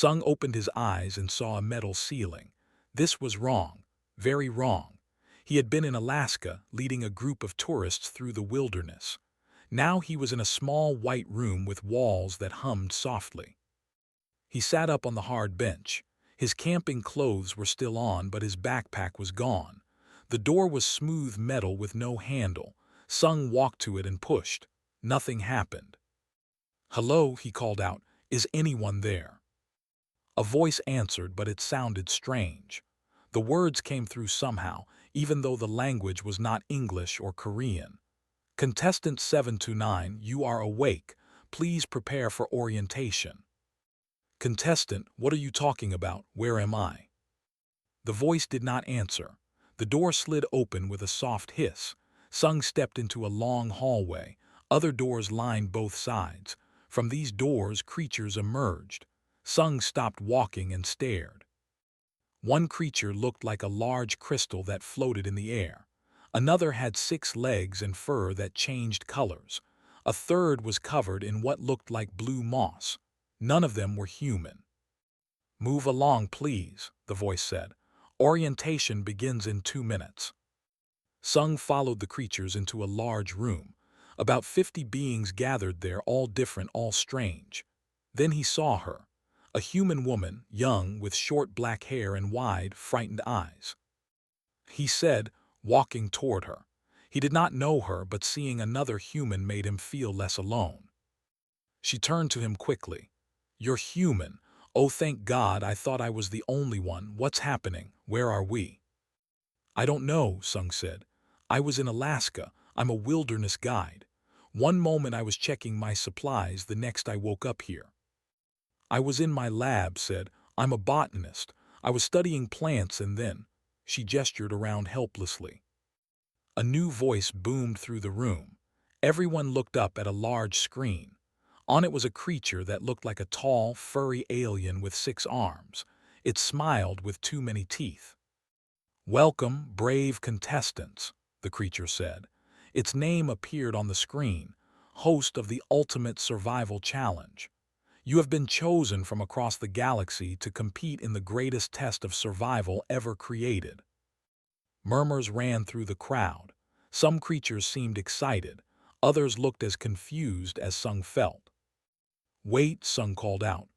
Sung opened his eyes and saw a metal ceiling. This was wrong, very wrong. He had been in Alaska, leading a group of tourists through the wilderness. Now he was in a small white room with walls that hummed softly. He sat up on the hard bench. His camping clothes were still on, but his backpack was gone. The door was smooth metal with no handle. Sung walked to it and pushed. Nothing happened. "Hello," he called out. "Is anyone there?" A voice answered, but it sounded strange. The words came through somehow, even though the language was not English or Korean. "Contestant 729, you are awake. Please prepare for orientation." "Contestant, what are you talking about? Where am I?" The voice did not answer. The door slid open with a soft hiss. Sung stepped into a long hallway. Other doors lined both sides. From these doors, creatures emerged. Sung stopped walking and stared. One creature looked like a large crystal that floated in the air. Another had 6 legs and fur that changed colors. A third was covered in what looked like blue moss. None of them were human. "Move along, please," the voice said. "Orientation begins in 2 minutes." Sung followed the creatures into a large room. About 50 beings gathered there, all different, all strange. Then he saw her. A human woman, young, with short black hair and wide, frightened eyes. He said, walking toward her. He did not know her, but seeing another human made him feel less alone. She turned to him quickly. "You're human. Oh, thank God, I thought I was the only one. What's happening? Where are we?" "I don't know," Sung said. "I was in Alaska. I'm a wilderness guide. One moment I was checking my supplies, the next I woke up here." "I was in my lab," said. "I'm a botanist. I was studying plants and then—" She gestured around helplessly. A new voice boomed through the room. Everyone looked up at a large screen. On it was a creature that looked like a tall, furry alien with 6 arms. It smiled with too many teeth. "Welcome, brave contestants," the creature said. Its name appeared on the screen, host of the Ultimate Survival Challenge. "You have been chosen from across the galaxy to compete in the greatest test of survival ever created." Murmurs ran through the crowd. Some creatures seemed excited. Others looked as confused as Sung felt. "Wait," Sung called out.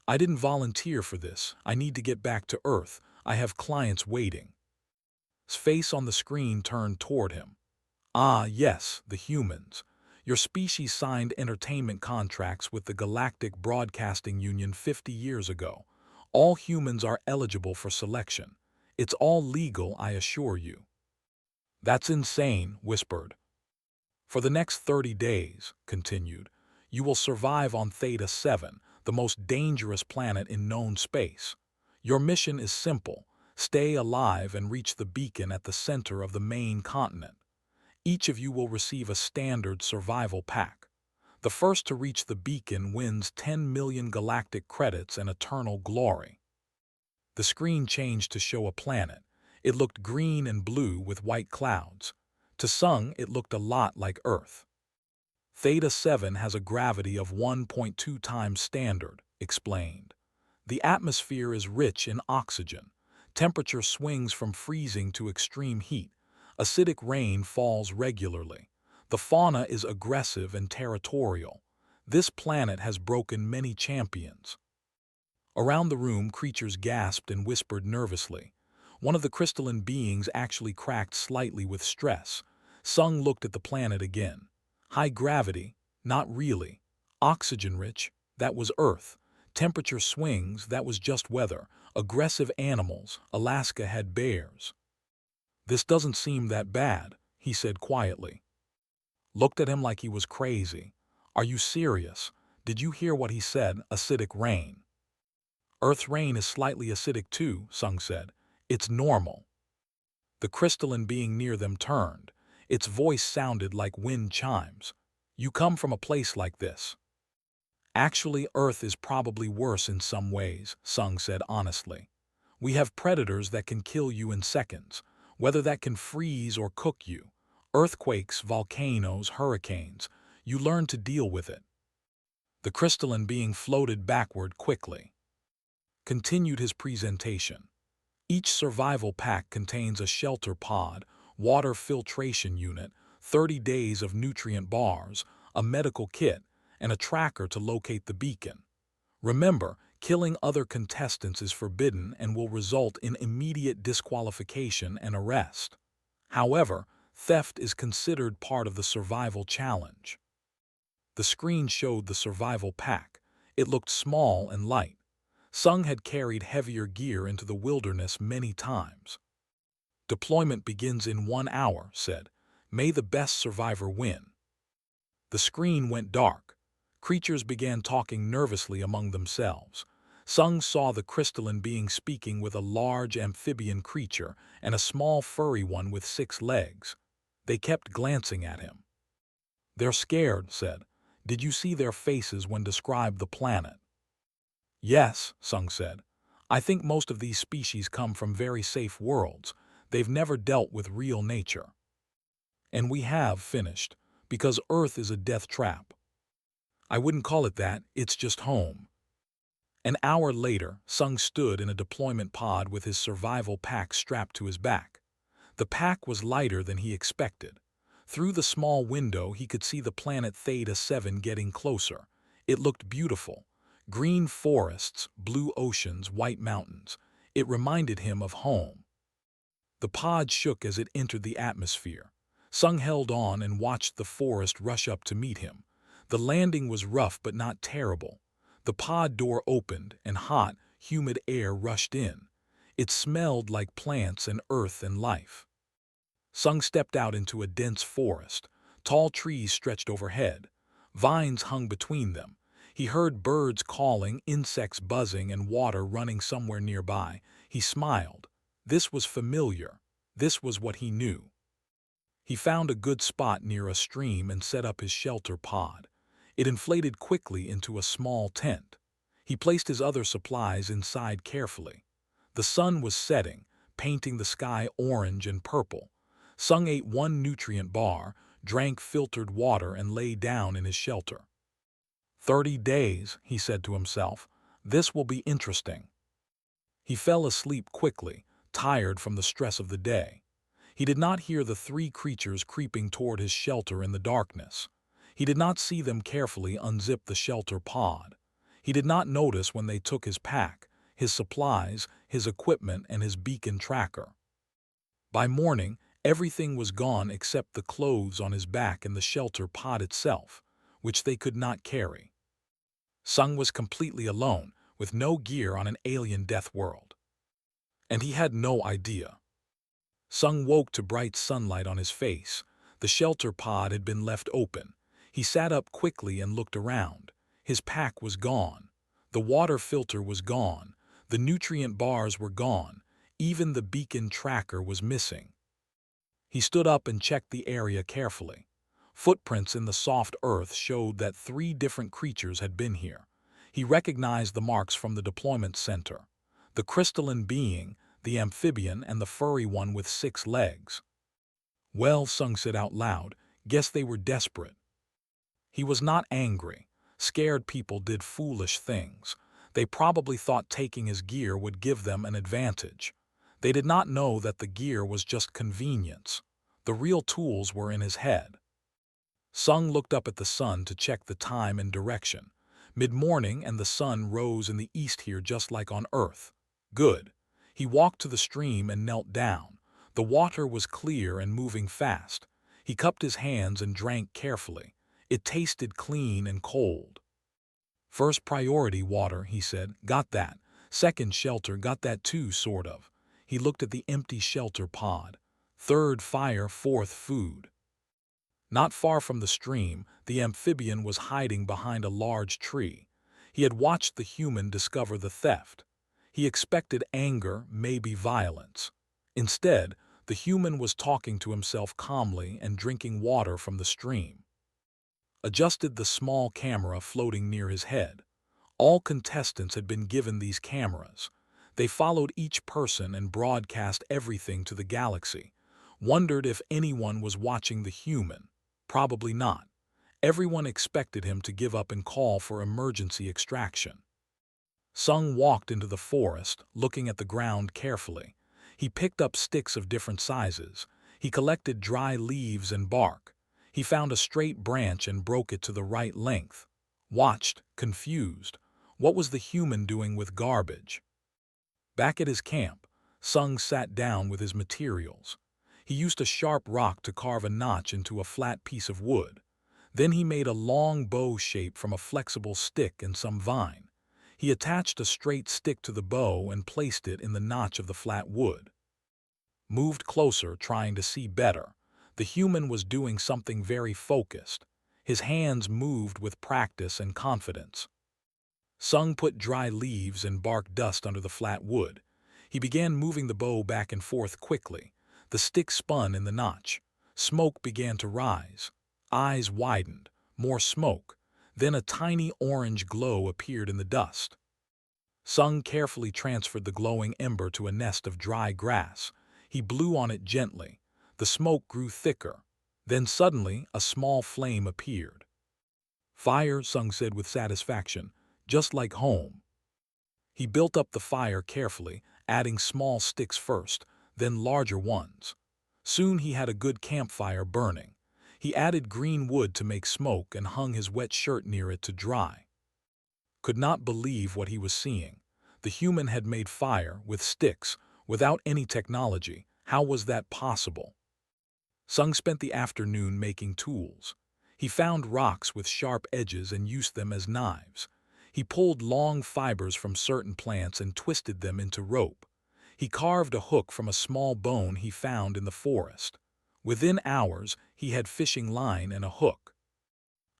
"I didn't volunteer for this. I need to get back to Earth. I have clients waiting." His face on the screen turned toward him. "Ah, yes, the humans. Your species signed entertainment contracts with the Galactic Broadcasting Union 50 years ago. All humans are eligible for selection. It's all legal, I assure you." "That's insane," whispered. "For the next 30 days," continued, "you will survive on Theta 7, the most dangerous planet in known space. Your mission is simple: stay alive and reach the beacon at the center of the main continent. Each of you will receive a standard survival pack. The first to reach the beacon wins 10 million galactic credits and eternal glory." The screen changed to show a planet. It looked green and blue with white clouds. To Sung, it looked a lot like Earth. "Theta 7 has a gravity of 1.2 times standard," explained. "The atmosphere is rich in oxygen. Temperature swings from freezing to extreme heat. Acidic rain falls regularly. The fauna is aggressive and territorial. This planet has broken many champions." Around the room, creatures gasped and whispered nervously. One of the crystalline beings actually cracked slightly with stress. Sung looked at the planet again. High gravity? Not really. Oxygen-rich? That was Earth. Temperature swings? That was just weather. Aggressive animals? Alaska had bears. "This doesn't seem that bad," he said quietly. Looked at him like he was crazy. "Are you serious? Did you hear what he said? Acidic rain." "Earth's rain is slightly acidic too," Sung said. "It's normal." The crystalline being near them turned. Its voice sounded like wind chimes. "You come from a place like this." "Actually, Earth is probably worse in some ways," Sung said honestly. "We have predators that can kill you in seconds, whether that can freeze or cook you. Earthquakes, volcanoes, hurricanes. You learn to deal with it." The crystalline being floated backward quickly. continued his presentation. Each survival pack contains a shelter pod, water filtration unit, 30 days of nutrient bars, a medical kit, and a tracker to locate the beacon. Remember, killing other contestants is forbidden and will result in immediate disqualification and arrest. However, theft is considered part of the survival challenge. The screen showed the survival pack. It looked small and light. Sung had carried heavier gear into the wilderness many times. "Deployment begins in 1 hour," said. "May the best survivor win." The screen went dark. Creatures began talking nervously among themselves. Sung saw the crystalline being speaking with a large amphibian creature and a small furry one with 6 legs. They kept glancing at him. "They're scared," said. "Did you see their faces when described the planet?" "Yes," Sung said. "I think most of these species come from very safe worlds. They've never dealt with real nature." "And we have finished, because Earth is a death trap." "I wouldn't call it that, it's just home." An hour later, Sung stood in a deployment pod with his survival pack strapped to his back. The pack was lighter than he expected. Through the small window, he could see the planet Theta 7 getting closer. It looked beautiful. Green forests, blue oceans, white mountains. It reminded him of home. The pod shook as it entered the atmosphere. Sung held on and watched the forest rush up to meet him. The landing was rough but not terrible. The pod door opened, and hot, humid air rushed in. It smelled like plants and earth and life. Sung stepped out into a dense forest. Tall trees stretched overhead. Vines hung between them. He heard birds calling, insects buzzing, and water running somewhere nearby. He smiled. This was familiar. This was what he knew. He found a good spot near a stream and set up his shelter pod. It inflated quickly into a small tent. He placed his other supplies inside carefully. The sun was setting, painting the sky orange and purple. Sung ate 1 nutrient bar, drank filtered water, and lay down in his shelter. 30 days, he said to himself. This will be interesting. He fell asleep quickly, tired from the stress of the day. He did not hear the 3 creatures creeping toward his shelter in the darkness. He did not see them carefully unzip the shelter pod. He did not notice when they took his pack, his supplies, his equipment, and his beacon tracker. By morning, everything was gone except the clothes on his back and the shelter pod itself, which they could not carry. Sung was completely alone, with no gear on an alien death world. And he had no idea. Sung woke to bright sunlight on his face. The shelter pod had been left open. He sat up quickly and looked around. His pack was gone. The water filter was gone. The nutrient bars were gone. Even the beacon tracker was missing. He stood up and checked the area carefully. Footprints in the soft earth showed that 3 different creatures had been here. He recognized the marks from the deployment center. The crystalline being, the amphibian, and the furry one with 6 legs. "Well," Sung said out loud, "guess they were desperate." He was not angry. Scared people did foolish things. They probably thought taking his gear would give them an advantage. They did not know that the gear was just convenience. The real tools were in his head. Sung looked up at the sun to check the time and direction. Mid-morning, and the sun rose in the east here just like on Earth. Good. He walked to the stream and knelt down. The water was clear and moving fast. He cupped his hands and drank carefully. It tasted clean and cold. "First priority water," he said. "Got that. Second shelter, got that too, sort of." He looked at the empty shelter pod. "Third fire, fourth food." Not far from the stream, the amphibian was hiding behind a large tree. He had watched the human discover the theft. He expected anger, maybe violence. Instead, the human was talking to himself calmly and drinking water from the stream. Adjusted the small camera floating near his head. All contestants had been given these cameras. They followed each person and broadcast everything to the galaxy. Wondered if anyone was watching the human. Probably not. Everyone expected him to give up and call for emergency extraction. Sung walked into the forest, looking at the ground carefully. He picked up sticks of different sizes. He collected dry leaves and bark. He found a straight branch and broke it to the right length. Watched, confused. What was the human doing with garbage? Back at his camp, Sung sat down with his materials. He used a sharp rock to carve a notch into a flat piece of wood. Then he made a long bow shape from a flexible stick and some vine. He attached a straight stick to the bow and placed it in the notch of the flat wood. Moved closer, trying to see better. The human was doing something very focused. His hands moved with practice and confidence. Sung put dry leaves and bark dust under the flat wood. He began moving the bow back and forth quickly. The stick spun in the notch. Smoke began to rise. Eyes widened. More smoke. Then a tiny orange glow appeared in the dust. Sung carefully transferred the glowing ember to a nest of dry grass. He blew on it gently. The smoke grew thicker. Then suddenly a small flame appeared. "Fire," Sung said with satisfaction, "just like home." He built up the fire carefully, adding small sticks first, then larger ones. Soon he had a good campfire burning. He added green wood to make smoke and hung his wet shirt near it to dry. Could not believe what he was seeing. The human had made fire with sticks, without any technology. How was that possible? Sung spent the afternoon making tools. He found rocks with sharp edges and used them as knives. He pulled long fibers from certain plants and twisted them into rope. He carved a hook from a small bone he found in the forest. Within hours, he had fishing line and a hook.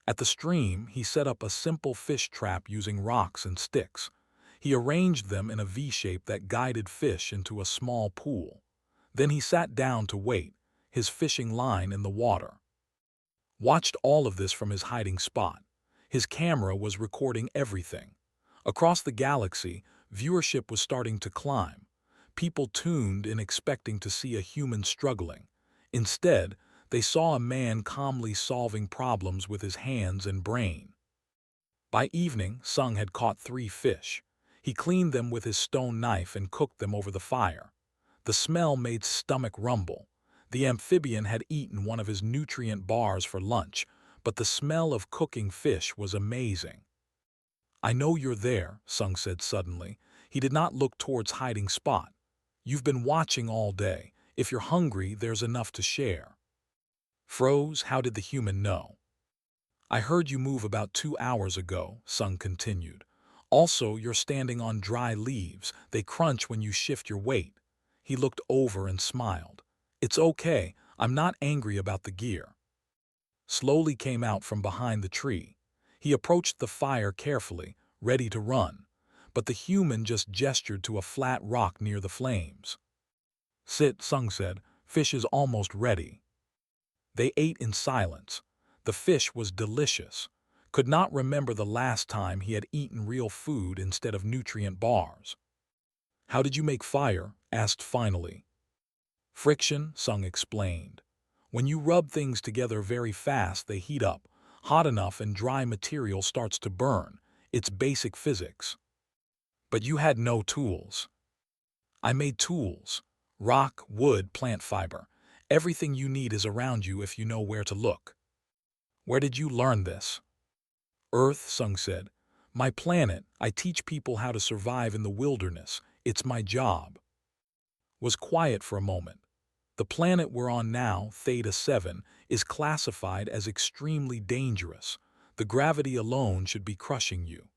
At the stream, he set up a simple fish trap using rocks and sticks. He arranged them in a V shape that guided fish into a small pool. Then he sat down to wait, his fishing line in the water. Watched all of this from his hiding spot. His camera was recording everything. Across the galaxy, viewership was starting to climb. People tuned in expecting to see a human struggling. Instead, they saw a man calmly solving problems with his hands and brain. By evening, Sung had caught 3 fish. He cleaned them with his stone knife and cooked them over the fire. The smell made stomach rumble. The amphibian had eaten one of his nutrient bars for lunch, but the smell of cooking fish was amazing. "I know you're there," Sung said suddenly. He did not look towards hiding spot. "You've been watching all day. If you're hungry, there's enough to share." Froze, how did the human know? "I heard you move about 2 hours ago," Sung continued. "Also, you're standing on dry leaves. They crunch when you shift your weight." He looked over and smiled. "It's okay. I'm not angry about the gear." Slowly came out from behind the tree. He approached the fire carefully, ready to run. But the human just gestured to a flat rock near the flames. "Sit," Sung said. "Fish is almost ready." They ate in silence. The fish was delicious. Could not remember the last time he had eaten real food instead of nutrient bars. "How did you make fire?" asked finally. "Friction," Sung explained. "When you rub things together very fast, they heat up, hot enough and dry material starts to burn. It's basic physics." "But you had no tools." "I made tools. Rock, wood, plant fiber. Everything you need is around you if you know where to look." "Where did you learn this?" "Earth," Sung said. "My planet. I teach people how to survive in the wilderness. It's my job." Was quiet for a moment. "The planet we're on now, Theta 7, is classified as extremely dangerous. The gravity alone should be crushing you."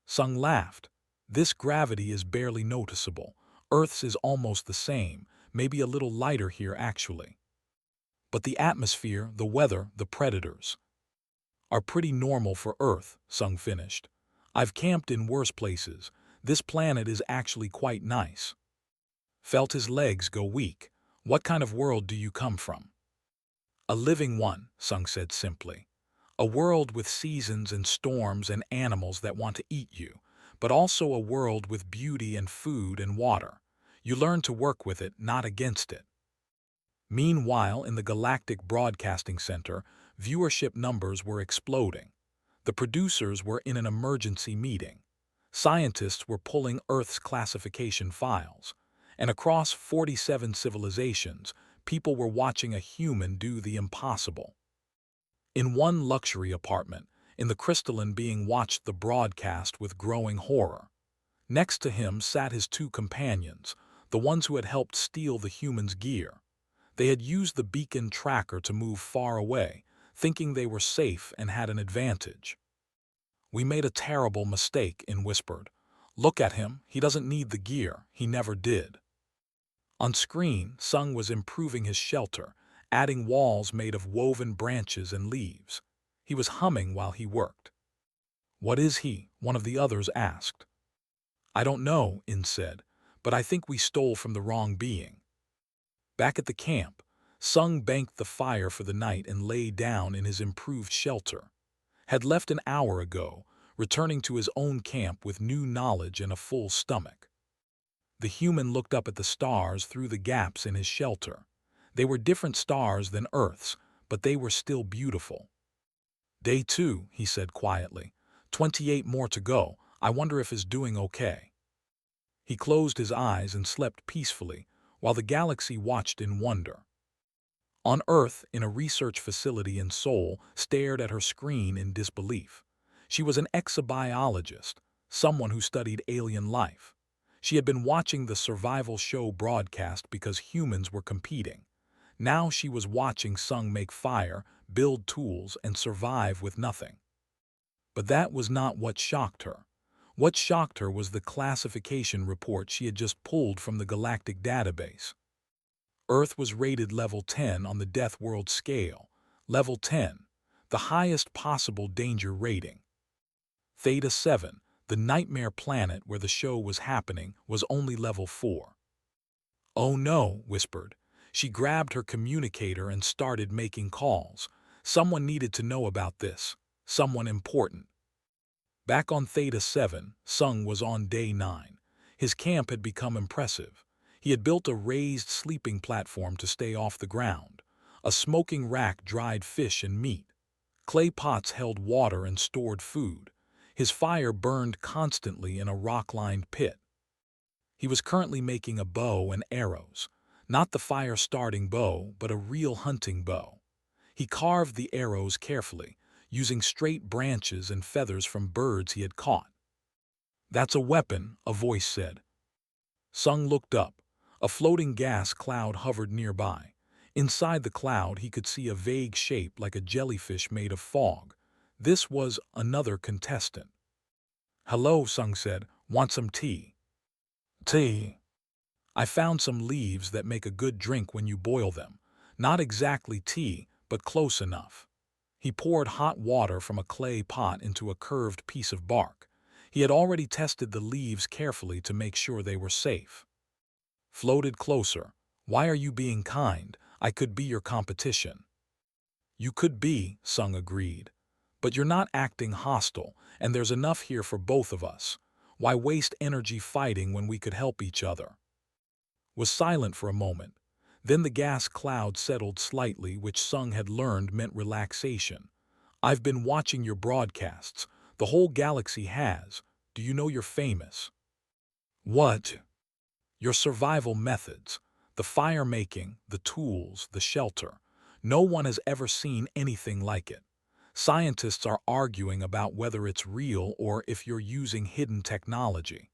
Sung laughed. "This gravity is barely noticeable. Earth's is almost the same, maybe a little lighter here actually. But the atmosphere, the weather, the predators are pretty normal for Earth," Sung finished. "I've camped in worse places. This planet is actually quite nice." Felt his legs go weak. "What kind of world do you come from?" "A living one," Sung said simply. "A world with seasons and storms and animals that want to eat you, but also a world with beauty and food and water. You learn to work with it, not against it." Meanwhile, in the Galactic Broadcasting Center, viewership numbers were exploding. The producers were in an emergency meeting. Scientists were pulling Earth's classification files, and across 47 civilizations, people were watching a human do the impossible. In one luxury apartment, in the crystalline being watched the broadcast with growing horror. Next to him sat his two companions, the ones who had helped steal the human's gear. They had used the beacon tracker to move far away, thinking they were safe and had an advantage. "We made a terrible mistake," In whispered. "Look at him, he doesn't need the gear, he never did." On screen, Sung was improving his shelter, adding walls made of woven branches and leaves. He was humming while he worked. "What is he?" one of the others asked. "I don't know," In said, "but I think we stole from the wrong being." Back at the camp, Sung banked the fire for the night and lay down in his improved shelter. Had left an hour ago, returning to his own camp with new knowledge and a full stomach. The human looked up at the stars through the gaps in his shelter. They were different stars than Earth's, but they were still beautiful. "Day 2, he said quietly. 28 more to go. I wonder if he's doing okay." He closed his eyes and slept peacefully, while the galaxy watched in wonder. On Earth, in a research facility in Seoul, stared at her screen in disbelief. She was an exobiologist, someone who studied alien life. She had been watching the survival show broadcast because humans were competing. Now she was watching Sung make fire, build tools, and survive with nothing. But that was not what shocked her. What shocked her was the classification report she had just pulled from the Galactic database. Earth was rated level 10 on the Deathworld scale. Level 10, the highest possible danger rating. Theta 7, the nightmare planet where the show was happening, was only level 4. "Oh no," whispered. She grabbed her communicator and started making calls. Someone needed to know about this. Someone important. Back on Theta 7, Sung was on day 9. His camp had become impressive. He had built a raised sleeping platform to stay off the ground. A smoking rack dried fish and meat. Clay pots held water and stored food. His fire burned constantly in a rock-lined pit. He was currently making a bow and arrows. Not the fire-starting bow, but a real hunting bow. He carved the arrows carefully, using straight branches and feathers from birds he had caught. "That's a weapon," a voice said. Sung looked up. A floating gas cloud hovered nearby. Inside the cloud he could see a vague shape like a jellyfish made of fog. This was another contestant. "Hello," Sung said. "Want some tea?" "Tea?" "I found some leaves that make a good drink when you boil them. Not exactly tea, but close enough." He poured hot water from a clay pot into a curved piece of bark. He had already tested the leaves carefully to make sure they were safe. Floated closer. "Why are you being kind? I could be your competition." "You could be," Sung agreed. "But you're not acting hostile, and there's enough here for both of us. Why waste energy fighting when we could help each other?" Was silent for a moment. Then the gas cloud settled slightly, which Sung had learned meant relaxation. "I've been watching your broadcasts. The whole galaxy has. Do you know you're famous?" "What?" "Your survival methods. The fire making, the tools, the shelter. No one has ever seen anything like it. Scientists are arguing about whether it's real or if you're using hidden technology."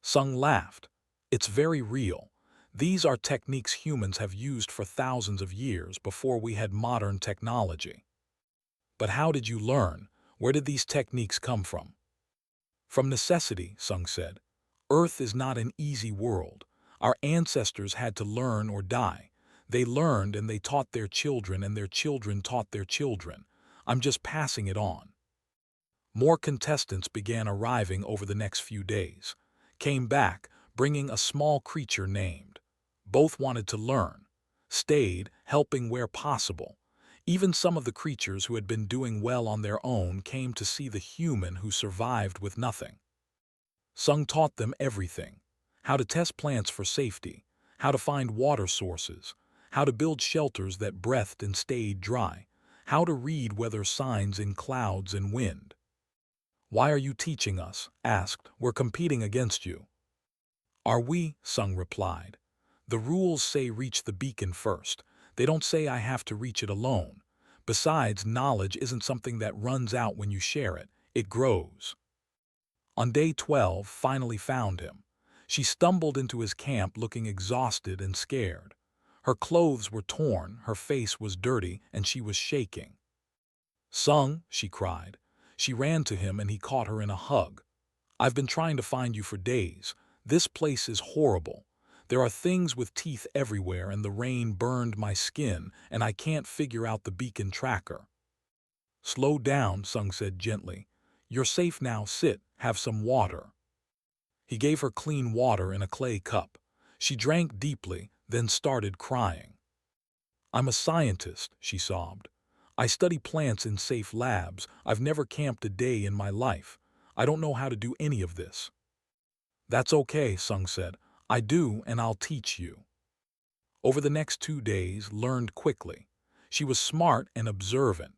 Sung laughed. "It's very real. These are techniques humans have used for thousands of years before we had modern technology." "But how did you learn? Where did these techniques come from?" "From necessity," Sung said. "Earth is not an easy world. Our ancestors had to learn or die. They learned and they taught their children and their children taught their children. I'm just passing it on." More contestants began arriving over the next few days. Came back, bringing a small creature named. Both wanted to learn. Stayed, helping where possible. Even some of the creatures who had been doing well on their own came to see the human who survived with nothing. Sung taught them everything. How to test plants for safety, how to find water sources, how to build shelters that breathed and stayed dry, how to read weather signs in clouds and wind. Why are you teaching us? Asked. We're competing against you. Are we? Sung replied. The rules say reach the beacon first. They don't say I have to reach it alone. Besides, knowledge isn't something that runs out when you share it. It grows. On day 12, finally found him. She stumbled into his camp looking exhausted and scared. Her clothes were torn, her face was dirty, and she was shaking. Sung, she cried. She ran to him and he caught her in a hug. I've been trying to find you for days. This place is horrible. There are things with teeth everywhere and the rain burned my skin and I can't figure out the beacon tracker. Slow down, Sung said gently. You're safe now, sit, have some water. He gave her clean water in a clay cup. She drank deeply, then started crying. I'm a scientist, she sobbed. I study plants in safe labs. I've never camped a day in my life. I don't know how to do any of this. That's okay, Sung said. I do, and I'll teach you. Over the next 2 days, learned quickly. She was smart and observant.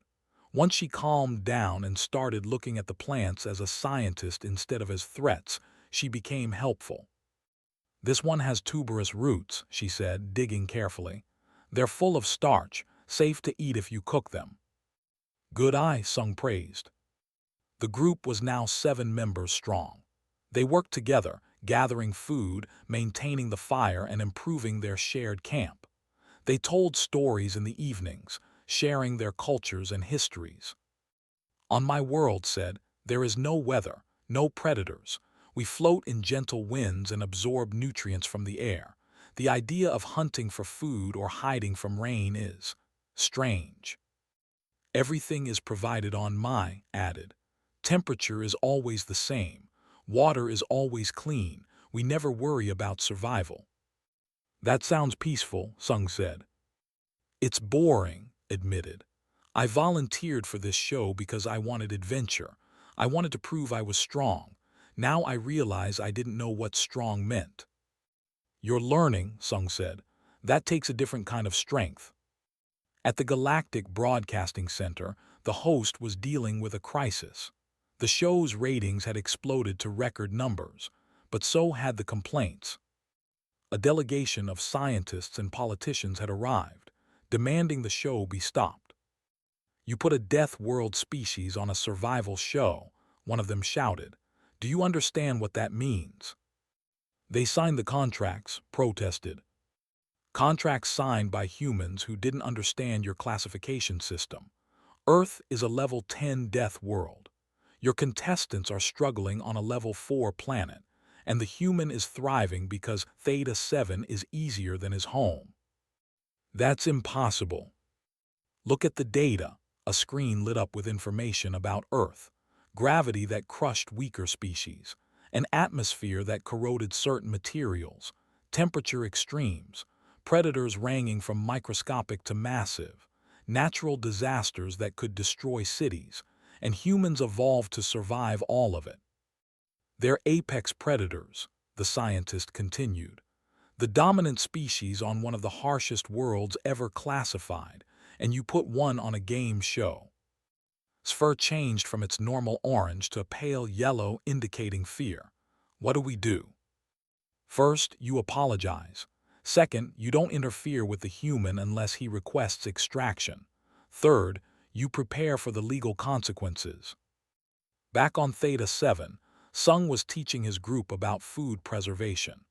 Once she calmed down and started looking at the plants as a scientist instead of as threats, she became helpful. This one has tuberous roots, she said, digging carefully. They're full of starch, safe to eat if you cook them. Good eye, Sung praised. The group was now 7 members strong. They worked together, gathering food, maintaining the fire, and improving their shared camp. They told stories in the evenings, sharing their cultures and histories. On my world, said, there is no weather, no predators. We float in gentle winds and absorb nutrients from the air. The idea of hunting for food or hiding from rain is strange. Everything is provided on my, added. Temperature is always the same. Water is always clean. We never worry about survival. That sounds peaceful, Sung said. It's boring, admitted. I volunteered for this show because I wanted adventure. I wanted to prove I was strong. Now I realize I didn't know what strong meant. You're learning, Sung said. That takes a different kind of strength. At the Galactic Broadcasting Center, the host was dealing with a crisis. The show's ratings had exploded to record numbers, but so had the complaints. A delegation of scientists and politicians had arrived, demanding the show be stopped. You put a Deathworld species on a survival show, one of them shouted. Do you understand what that means? They signed the contracts, protested. Contracts signed by humans who didn't understand your classification system. Earth is a level 10 death world. Your contestants are struggling on a level 4 planet, and the human is thriving because Theta 7 is easier than his home. That's impossible. Look at the data. A screen lit up with information about Earth, gravity that crushed weaker species, an atmosphere that corroded certain materials, temperature extremes, predators ranging from microscopic to massive, natural disasters that could destroy cities, and humans evolved to survive all of it. They're apex predators, the scientist continued, the dominant species on one of the harshest worlds ever classified, and you put one on a game show. Its fur changed from its normal orange to a pale yellow, indicating fear. What do we do? First, you apologize. Second, you don't interfere with the human unless he requests extraction. Third, you prepare for the legal consequences. Back on Theta 7, Sung was teaching his group about food preservation.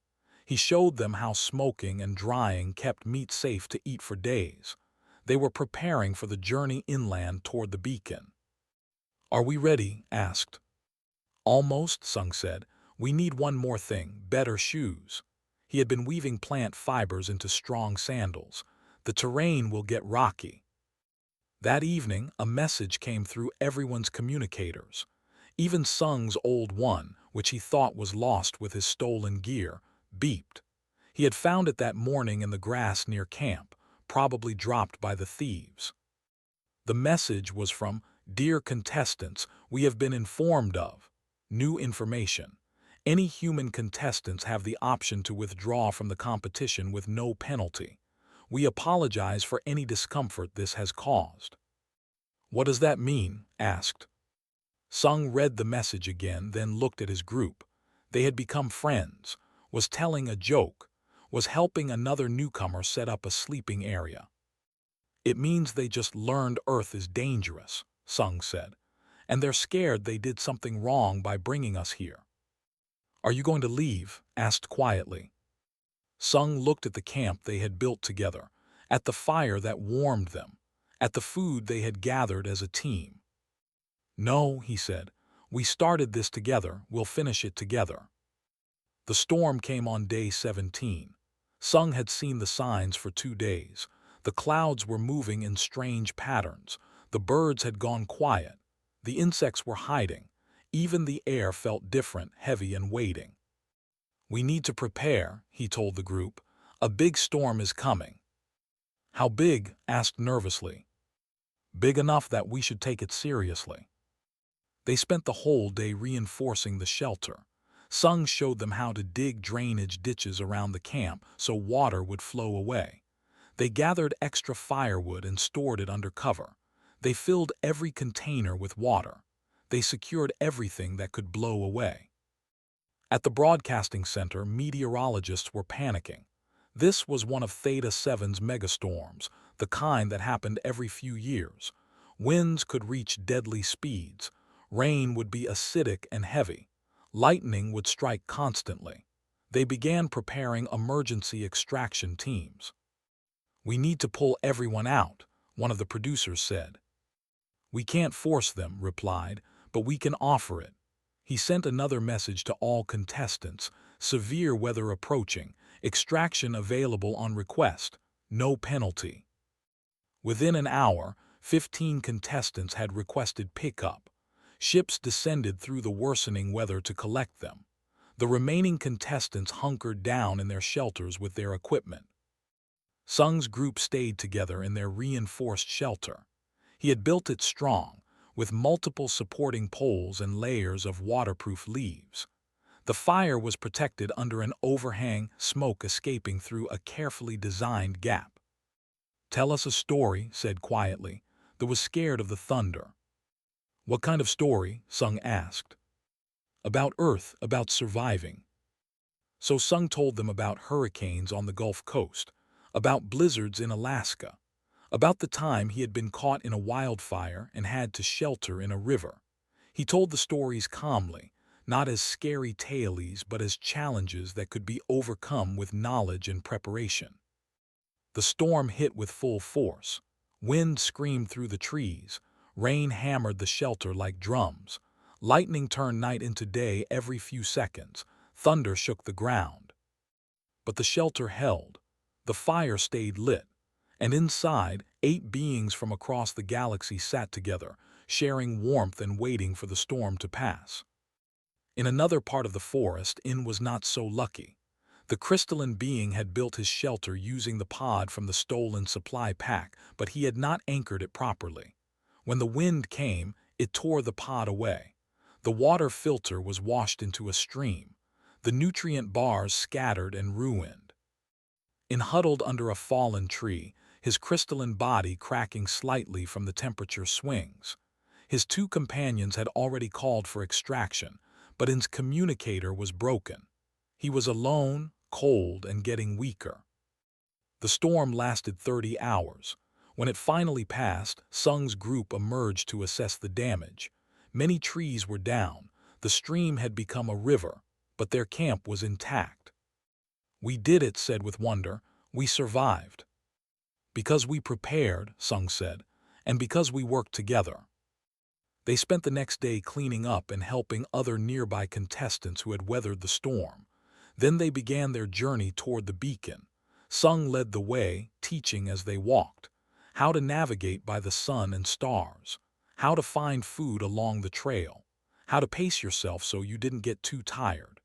He showed them how smoking and drying kept meat safe to eat for days. They were preparing for the journey inland toward the beacon. Are we ready? Asked. Almost, Sung said. We need one more thing, better shoes. He had been weaving plant fibers into strong sandals. The terrain will get rocky. That evening, a message came through everyone's communicators. Even Sung's old one, which he thought was lost with his stolen gear, beeped. He had found it that morning in the grass near camp, probably dropped by the thieves. The message was from, Dear contestants, we have been informed of new information. Any human contestants have the option to withdraw from the competition with no penalty. We apologize for any discomfort this has caused. What does that mean? Asked. Sung read the message again, then looked at his group. They had become friends, was telling a joke, was helping another newcomer set up a sleeping area. It means they just learned Earth is dangerous, Sung said, and they're scared they did something wrong by bringing us here. Are you going to leave? Asked quietly. Sung looked at the camp they had built together, at the fire that warmed them, at the food they had gathered as a team. No, he said, we started this together, we'll finish it together. The storm came on day 17. Sung had seen the signs for 2 days. The clouds were moving in strange patterns. The birds had gone quiet. The insects were hiding. Even the air felt different, heavy and waiting. We need to prepare, he told the group. A big storm is coming. How big? Asked nervously. Big enough that we should take it seriously. They spent the whole day reinforcing the shelter. Sung showed them how to dig drainage ditches around the camp so water would flow away. They gathered extra firewood and stored it under cover. They filled every container with water. They secured everything that could blow away. At the broadcasting center, meteorologists were panicking. This was one of Theta 7's megastorms, the kind that happened every few years. Winds could reach deadly speeds. Rain would be acidic and heavy. Lightning would strike constantly. They began preparing emergency extraction teams. We need to pull everyone out, one of the producers said. We can't force them, replied, but we can offer it. He sent another message to all contestants: severe weather approaching, extraction available on request, no penalty. Within an hour, 15 contestants had requested pickup. Ships descended through the worsening weather to collect them. The remaining contestants hunkered down in their shelters with their equipment. Sung's group stayed together in their reinforced shelter. He had built it strong, with multiple supporting poles and layers of waterproof leaves. The fire was protected under an overhang, smoke escaping through a carefully designed gap. Tell us a story, said quietly. They was scared of the thunder. What kind of story? Sung asked. About Earth, about surviving. So Sung told them about hurricanes on the Gulf Coast, about blizzards in Alaska, about the time he had been caught in a wildfire and had to shelter in a river. He told the stories calmly, not as scary tales but as challenges that could be overcome with knowledge and preparation. The storm hit with full force. Wind screamed through the trees. Rain hammered the shelter like drums. Lightning turned night into day every few seconds. Thunder shook the ground. But the shelter held. The fire stayed lit. And inside, 8 beings from across the galaxy sat together, sharing warmth and waiting for the storm to pass. In another part of the forest, In was not so lucky. The crystalline being had built his shelter using the pod from the stolen supply pack, but he had not anchored it properly. When the wind came, it tore the pod away. The water filter was washed into a stream. The nutrient bars scattered and ruined. In huddled under a fallen tree, his crystalline body cracking slightly from the temperature swings. His 2 companions had already called for extraction, but In's communicator was broken. He was alone, cold, and getting weaker. The storm lasted 30 hours. When it finally passed, Sung's group emerged to assess the damage. Many trees were down. The stream had become a river, but their camp was intact. We did it, said with wonder. We survived. Because we prepared, Sung said, and because we worked together. They spent the next day cleaning up and helping other nearby contestants who had weathered the storm. Then they began their journey toward the beacon. Sung led the way, teaching as they walked. How to navigate by the sun and stars. How to find food along the trail. How to pace yourself so you didn't get too tired.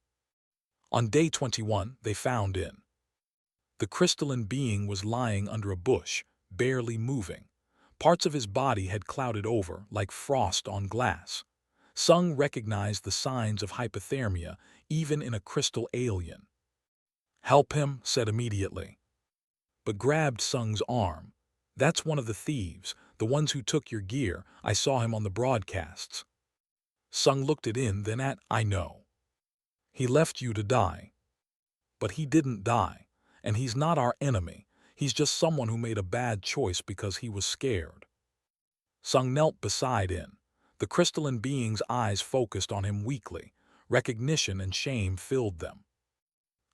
On day 21, they found In. The crystalline being was lying under a bush, barely moving. Parts of his body had clouded over, like frost on glass. Sung recognized the signs of hypothermia, even in a crystal alien. Help him, said immediately. But grabbed Sung's arm. That's one of the thieves, the ones who took your gear. I saw him on the broadcasts. Sung looked it in, then at, I know. He left you to die. But he didn't die, and he's not our enemy. He's just someone who made a bad choice because he was scared. Sung knelt beside In. The crystalline being's eyes focused on him weakly. Recognition and shame filled them.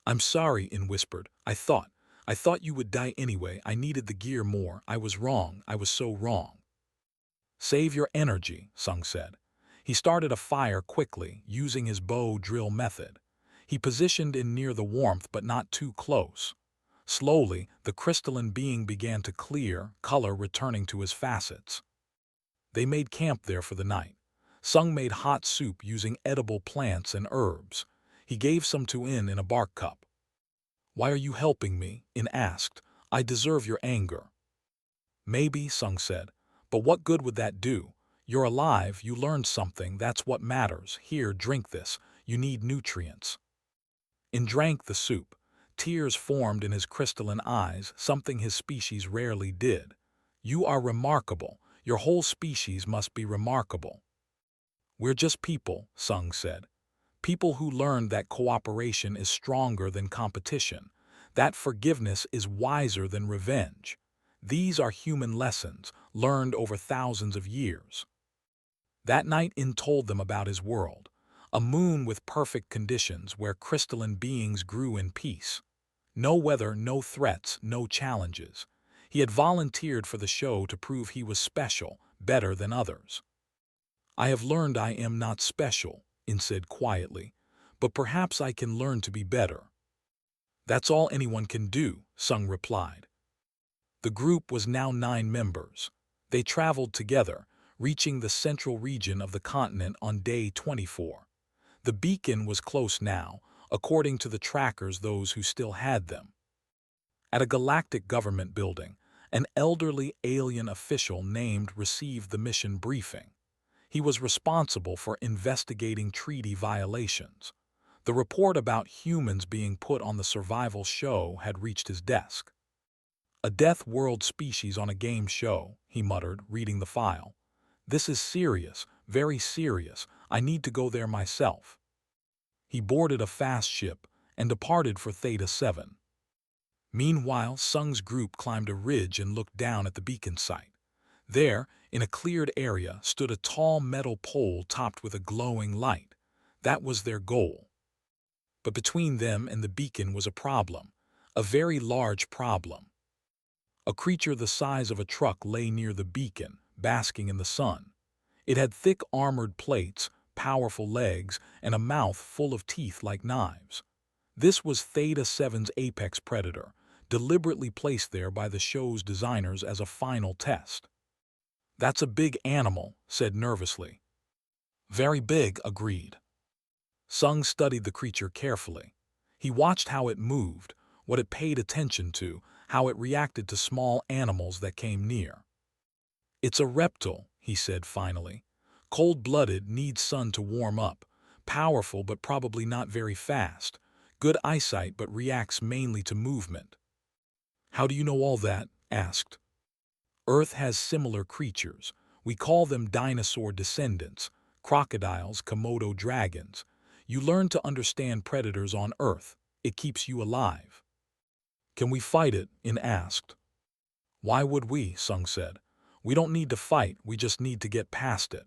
I'm sorry, In whispered. I thought you would die anyway. I needed the gear more. I was wrong. I was so wrong. Save your energy, Sung said. He started a fire quickly, using his bow drill method. He positioned In near the warmth but not too close. Slowly, the crystalline being began to clear, color returning to his facets. They made camp there for the night. Sung made hot soup using edible plants and herbs. He gave some to In a bark cup. Why are you helping me? In asked. I deserve your anger. Maybe, Sung said. But what good would that do? You're alive, you learned something, that's what matters. Here, drink this. You need nutrients. In drank the soup. Tears formed in his crystalline eyes, something his species rarely did. You are remarkable. Your whole species must be remarkable. We're just people, Sung said. People who learned that cooperation is stronger than competition, that forgiveness is wiser than revenge. These are human lessons, learned over thousands of years. That night In told them about his world, a moon with perfect conditions where crystalline beings grew in peace. No weather, no threats, no challenges. He had volunteered for the show to prove he was special, better than others. I have learned I am not special, In said quietly, but perhaps I can learn to be better. That's all anyone can do, Sung replied. The group was now 9 members. They traveled together, reaching the central region of the continent on day 24. The beacon was close now, according to the trackers, those who still had them. At a galactic government building, an elderly alien official named received the mission briefing. He was responsible for investigating treaty violations. The report about humans being put on the survival show had reached his desk. A Deathworld species on a game show, he muttered, reading the file. This is serious, very serious. I need to go there myself. He boarded a fast ship and departed for Theta 7. Meanwhile, Sung's group climbed a ridge and looked down at the beacon site. There, in a cleared area, stood a tall metal pole topped with a glowing light. That was their goal. But between them and the beacon was a problem, a very large problem. A creature the size of a truck lay near the beacon, basking in the sun. It had thick armored plates, powerful legs, and a mouth full of teeth like knives. This was Theta 7's apex predator, deliberately placed there by the show's designers as a final test. That's a big animal, said nervously. Very big, agreed. Sung studied the creature carefully. He watched how it moved, what it paid attention to, how it reacted to small animals that came near. It's a reptile, he said finally. Cold-blooded, needs sun to warm up. Powerful but probably not very fast. Good eyesight but reacts mainly to movement. How do you know all that? Asked. Earth has similar creatures. We call them dinosaur descendants, crocodiles, Komodo dragons. You learn to understand predators on Earth. It keeps you alive. Can we fight it? In asked. Why would we? Sung said. We don't need to fight, we just need to get past it.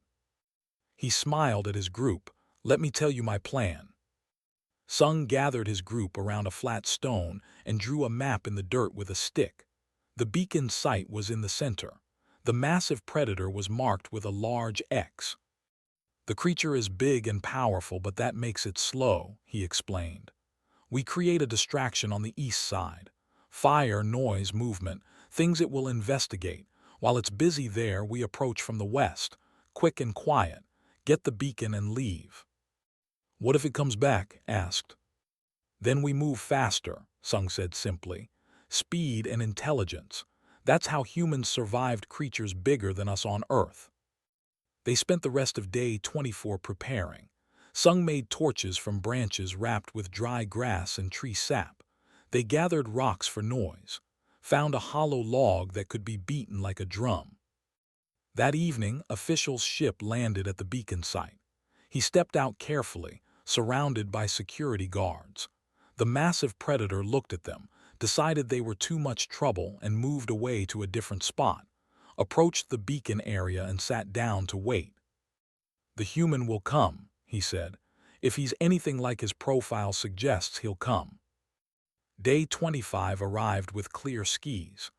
He smiled at his group. Let me tell you my plan. Sung gathered his group around a flat stone and drew a map in the dirt with a stick. The beacon site was in the center. The massive predator was marked with a large X. The creature is big and powerful, but that makes it slow, he explained. We create a distraction on the east side. Fire, noise, movement, things it will investigate. While it's busy there, we approach from the west, quick and quiet. Get the beacon and leave. What if it comes back? Asked. Then we move faster, Sung said simply. Speed and intelligence. That's how humans survived creatures bigger than us on Earth. They spent the rest of day 24 preparing. Sung made torches from branches wrapped with dry grass and tree sap. They gathered rocks for noise, found a hollow log that could be beaten like a drum. That evening, official's ship landed at the beacon site. He stepped out carefully, surrounded by security guards. The massive predator looked at them, decided they were too much trouble and moved away to a different spot, approached the beacon area and sat down to wait. "The human will come," he said. "If he's anything like his profile suggests, he'll come." Day 25 arrived with clear skies.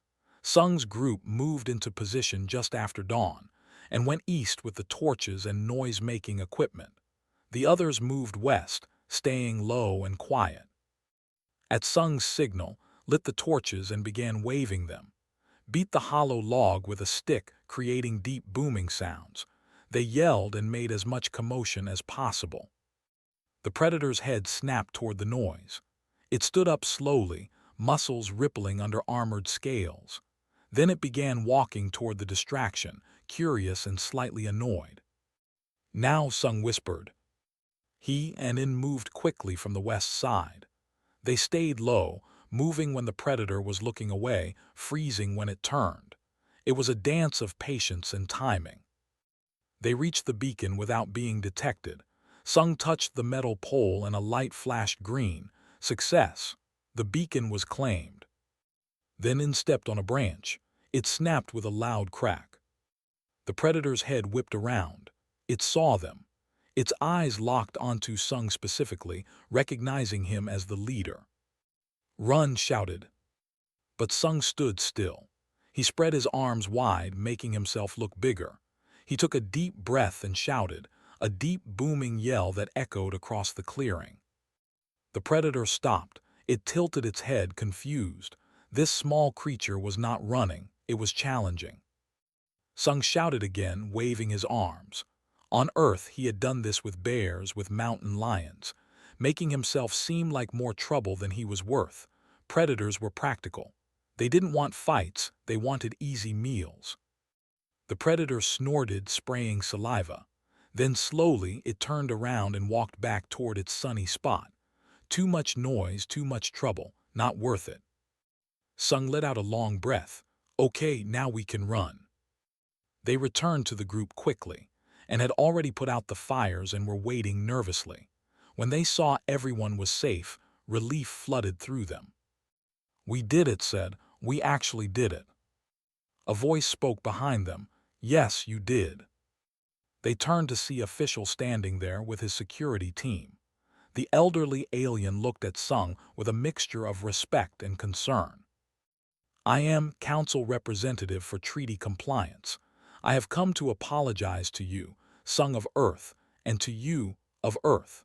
Sung's group moved into position just after dawn and went east with the torches and noise-making equipment. The others moved west, staying low and quiet. At Sung's signal, lit the torches and began waving them. Beat the hollow log with a stick, creating deep booming sounds. They yelled and made as much commotion as possible. The predator's head snapped toward the noise. It stood up slowly, muscles rippling under armored scales. Then it began walking toward the distraction, curious and slightly annoyed. "Now," Sung whispered. He and In moved quickly from the west side. They stayed low, moving when the predator was looking away, freezing when it turned. It was a dance of patience and timing. They reached the beacon without being detected. Sung touched the metal pole and a light flashed green. Success. The beacon was claimed. Then In stepped on a branch. It snapped with a loud crack. The predator's head whipped around. It saw them. Its eyes locked onto Sung specifically, recognizing him as the leader. "Run!" shouted. But Sung stood still. He spread his arms wide, making himself look bigger. He took a deep breath and shouted, a deep booming yell that echoed across the clearing. The predator stopped. It tilted its head, confused. This small creature was not running, it was challenging. Sung shouted again, waving his arms. On Earth, he had done this with bears, with mountain lions, making himself seem like more trouble than he was worth. Predators were practical. They didn't want fights, they wanted easy meals. The predator snorted, spraying saliva. Then slowly it turned around and walked back toward its sunny spot. Too much noise, too much trouble, not worth it. Sung let out a long breath. "Okay, now we can run." They returned to the group quickly, and had already put out the fires and were waiting nervously. When they saw everyone was safe, relief flooded through them. "We did it," said. "We actually did it." A voice spoke behind them. "Yes, you did." They turned to see Official standing there with his security team. The elderly alien looked at Sung with a mixture of respect and concern. "I am Council Representative for Treaty Compliance. I have come to apologize to you, Sung of Earth, and to you, of Earth.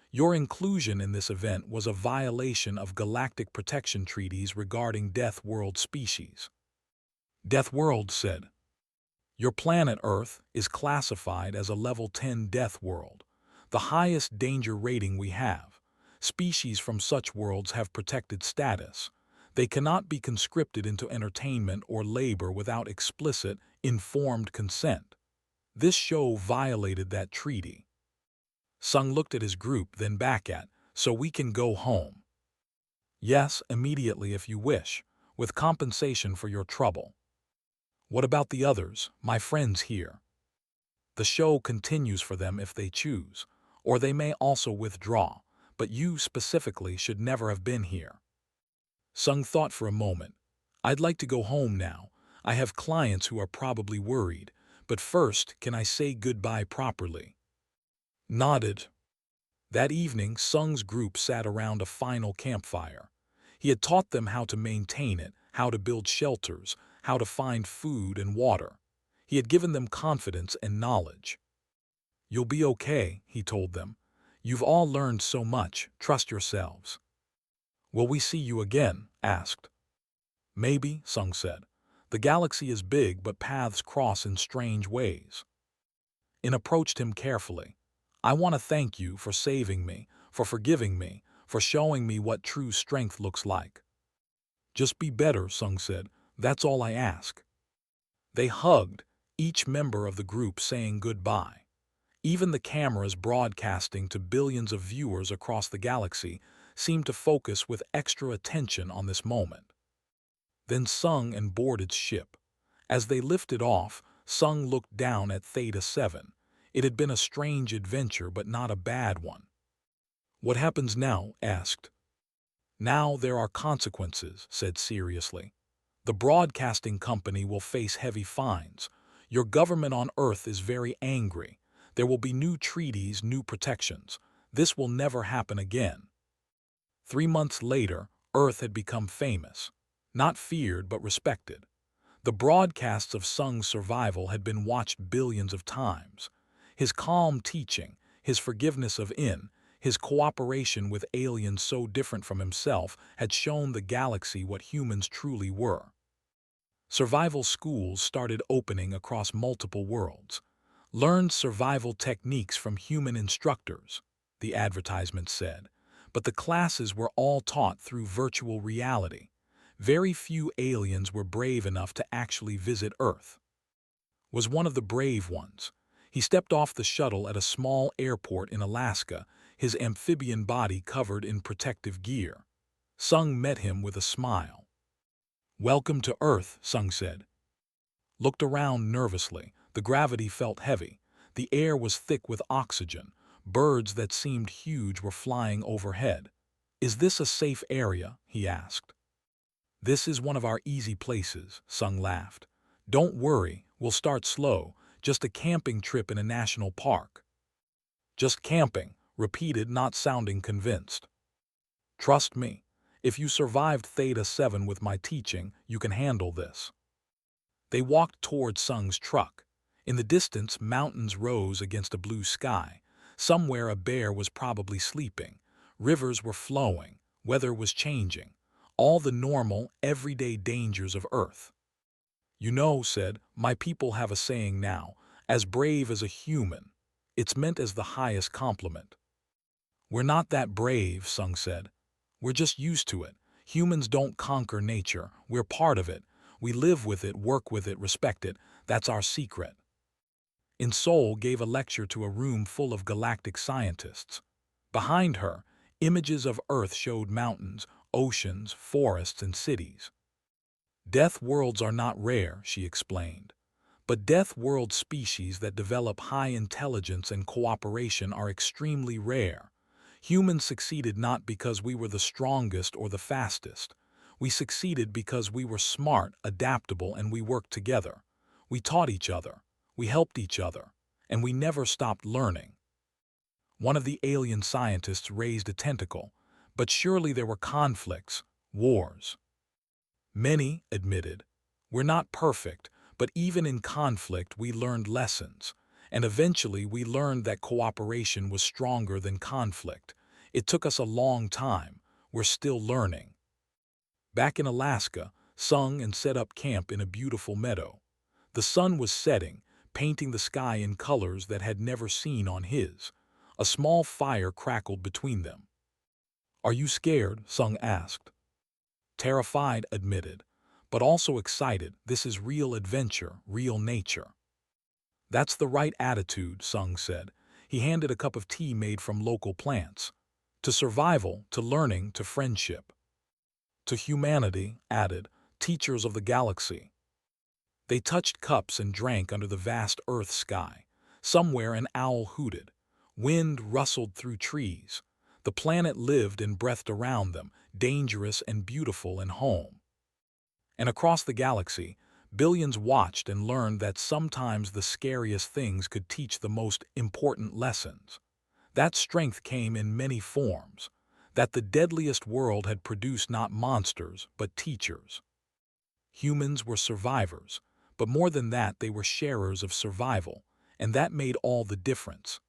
Your inclusion in this event was a violation of galactic protection treaties regarding Deathworld species." Deathworld said, "Your planet Earth is classified as a level 10 death world, the highest danger rating we have. Species from such worlds have protected status. They cannot be conscripted into entertainment or labor without explicit, informed consent. This show violated that treaty." Sung looked at his group, then back at, "So we can go home?" "Yes, immediately if you wish, with compensation for your trouble." "What about the others, my friends here?" "The show continues for them if they choose, or they may also withdraw, but you specifically should never have been here." Sung thought for a moment. "I'd like to go home now. I have clients who are probably worried, but first, can I say goodbye properly?" Nodded. That evening, Sung's group sat around a final campfire. He had taught them how to maintain it, how to build shelters, how to find food and water. He had given them confidence and knowledge. "You'll be okay," he told them. "You've all learned so much, trust yourselves." "Will we see you again?" asked. "Maybe," Sung said. "The galaxy is big, but paths cross in strange ways." In approached him carefully. "I want to thank you for saving me, for forgiving me, for showing me what true strength looks like." "Just be better," Sung said. "That's all I ask." They hugged, each member of the group saying goodbye. Even the cameras broadcasting to billions of viewers across the galaxy seemed to focus with extra attention on this moment. Then Sung and boarded ship. As they lifted off, Sung looked down at Theta 7. It had been a strange adventure, but not a bad one. "What happens now?" asked. "Now there are consequences," said seriously. "The broadcasting company will face heavy fines. Your government on Earth is very angry. There will be new treaties, new protections. This will never happen again." 3 months later, Earth had become famous. Not feared, but respected. The broadcasts of Sung's survival had been watched billions of times. His calm teaching, his forgiveness of his cooperation with aliens so different from himself had shown the galaxy what humans truly were. Survival schools started opening across multiple worlds. "Learned survival techniques from human instructors," the advertisement said, but the classes were all taught through virtual reality. Very few aliens were brave enough to actually visit Earth. Was one of the brave ones. He stepped off the shuttle at a small airport in Alaska, his amphibian body covered in protective gear. Sung met him with a smile. "Welcome to Earth," Sung said. Looked around nervously. The gravity felt heavy. The air was thick with oxygen. Birds that seemed huge were flying overhead. "Is this a safe area?" he asked. "This is one of our easy places," Sung laughed. "Don't worry, we'll start slow, just a camping trip in a national park." "Just camping," repeated, not sounding convinced. "Trust me, if you survived Theta 7 with my teaching, you can handle this." They walked toward Sung's truck. In the distance, mountains rose against a blue sky. Somewhere a bear was probably sleeping. Rivers were flowing. Weather was changing. All the normal, everyday dangers of Earth. "You know," said, "my people have a saying now, as brave as a human." It's meant as the highest compliment. "We're not that brave," Sung said. "We're just used to it. Humans don't conquer nature. We're part of it. We live with it, work with it, respect it. That's our secret." In Seoul gave a lecture to a room full of galactic scientists. Behind her, images of Earth showed mountains, oceans, forests, and cities. "Death worlds are not rare," she explained. "But death world species that develop high intelligence and cooperation are extremely rare. Humans succeeded not because we were the strongest or the fastest. We succeeded because we were smart, adaptable, and we worked together. We taught each other, we helped each other, and we never stopped learning." One of the alien scientists raised a tentacle. "But surely there were conflicts, wars." "Many," admitted. "We're not perfect, but even in conflict we learned lessons. And eventually we learned that cooperation was stronger than conflict. It took us a long time. We're still learning." Back in Alaska, Sung and set up camp in a beautiful meadow. The sun was setting, painting the sky in colors that had never seen on his. A small fire crackled between them. "Are you scared?" Sung asked. "Terrified," admitted, "but also excited. This is real adventure, real nature." "That's the right attitude," Sung said. He handed a cup of tea made from local plants. "To survival, to learning, to friendship. To humanity," added, "teachers of the galaxy." They touched cups and drank under the vast Earth sky. Somewhere an owl hooted. Wind rustled through trees. The planet lived and breathed around them, dangerous and beautiful and home. And across the galaxy, billions watched and learned that sometimes the scariest things could teach the most important lessons. That strength came in many forms. That the deadliest world had produced not monsters, but teachers. Humans were survivors, but more than that they were sharers of survival, and that made all the difference.